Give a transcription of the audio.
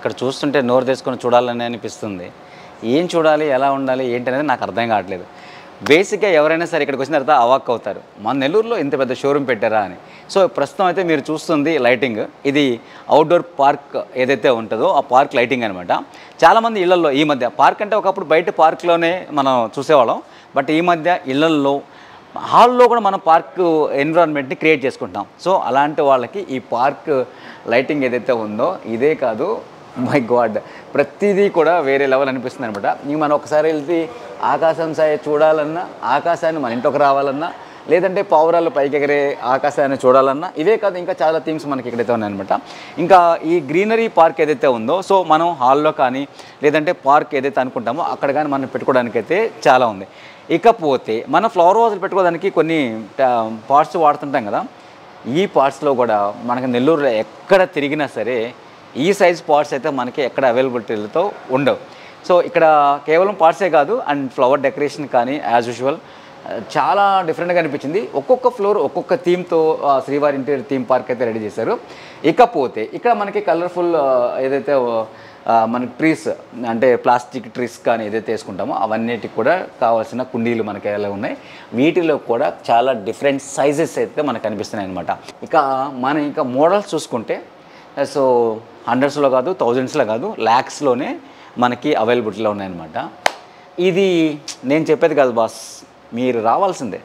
ఇక్కడ చూస్తుంటే నోరు తెచ్చుకొని చూడాలని అనిపిస్తుంది. ఏం చూడాలి, ఎలా ఉండాలి, ఏంటనేది నాకు అర్థం కావట్లేదు. బేసిక్గా ఎవరైనా సరే ఇక్కడికి వచ్చిన తర్వాత అవాక్ అవుతారు, మన నెల్లూరులో ఇంత పెద్ద షోరూమ్ పెట్టారా అని. సో ప్రస్తుతం అయితే మీరు చూస్తుంది లైటింగ్, ఇది అవుట్డోర్ పార్క్ ఏదైతే ఉంటుందో ఆ పార్క్ లైటింగ్ అనమాట. చాలామంది ఇళ్లలో ఈ మధ్య పార్క్ అంటే ఒకప్పుడు బయట పార్క్లోనే మనం చూసేవాళ్ళం, బట్ ఈ మధ్య ఇళ్లల్లో హాల్లో కూడా మనం పార్క్ ఎన్విరాన్మెంట్ని క్రియేట్ చేసుకుంటాం. సో అలాంటి వాళ్ళకి ఈ పార్క్ లైటింగ్ ఏదైతే ఉందో ఇదే కాదు, మై గాడ్, ప్రతిదీ కూడా వేరే లెవెల్ అనిపిస్తుంది అనమాట. ఇంక మనం ఒకసారి వెళ్తే ఆకాశం సాయి చూడాలన్నా, ఆకాశాన్ని మన ఇంట్లోకి రావాలన్నా, లేదంటే పావురాలు పైకి ఎగిరే ఆకాశాన్ని చూడాలన్నా, ఇవే కాదు ఇంకా చాలా థీమ్స్ మనకి ఇక్కడైతే ఉన్నాయన్నమాట. ఇంకా ఈ గ్రీనరీ పార్క్ ఏదైతే ఉందో, సో మనం హాల్లో కానీ లేదంటే పార్క్ ఏదైతే అనుకుంటామో అక్కడ కానీ మనం పెట్టుకోవడానికైతే చాలా ఉంది. ఇకపోతే మన ఫ్లవర్ వాజులు పెట్టుకోవడానికి కొన్ని పార్ట్స్ వాడుతుంటాం కదా, ఈ పార్ట్స్లో కూడా మనకి నెల్లూరులో ఎక్కడ తిరిగినా సరే ఈ సైజ్ పార్ట్స్ అయితే మనకి ఎక్కడ అవైలబిలిటీలతో ఉండవు. సో ఇక్కడ కేవలం పార్ట్సే కాదు, అండ్ ఫ్లవర్ డెకరేషన్ కానీ యాజ్ యూజువల్ చాలా డిఫరెంట్గా అనిపించింది. ఒక్కొక్క ఫ్లోర్ ఒక్కొక్క థీమ్తో శ్రీవారి ఇంటీరియర్ థీమ్ పార్క్ అయితే రెడీ చేశారు. ఇకపోతే ఇక్కడ మనకి కలర్ఫుల్ ఏదైతే మనకి ట్రీస్ అంటే ప్లాస్టిక్ ట్రీస్ కానీ ఏదైతే వేసుకుంటామో అవన్నిటికి కూడా కావాల్సిన కుండీలు మనకి ఎలా ఉన్నాయి, వీటిలో కూడా చాలా డిఫరెంట్ సైజెస్ అయితే మనకు కనిపిస్తున్నాయి అనమాట. ఇక మనం ఇంకా మోడల్స్ చూసుకుంటే సో హండ్రెడ్స్లో కాదు, థౌజండ్స్లో కాదు, ల్యాక్స్లోనే మనకి అవైలబిలిటీలో ఉన్నాయన్నమాట. ఇది నేను చెప్పేది కాదు బాస్, మీరు రావాల్సిందే.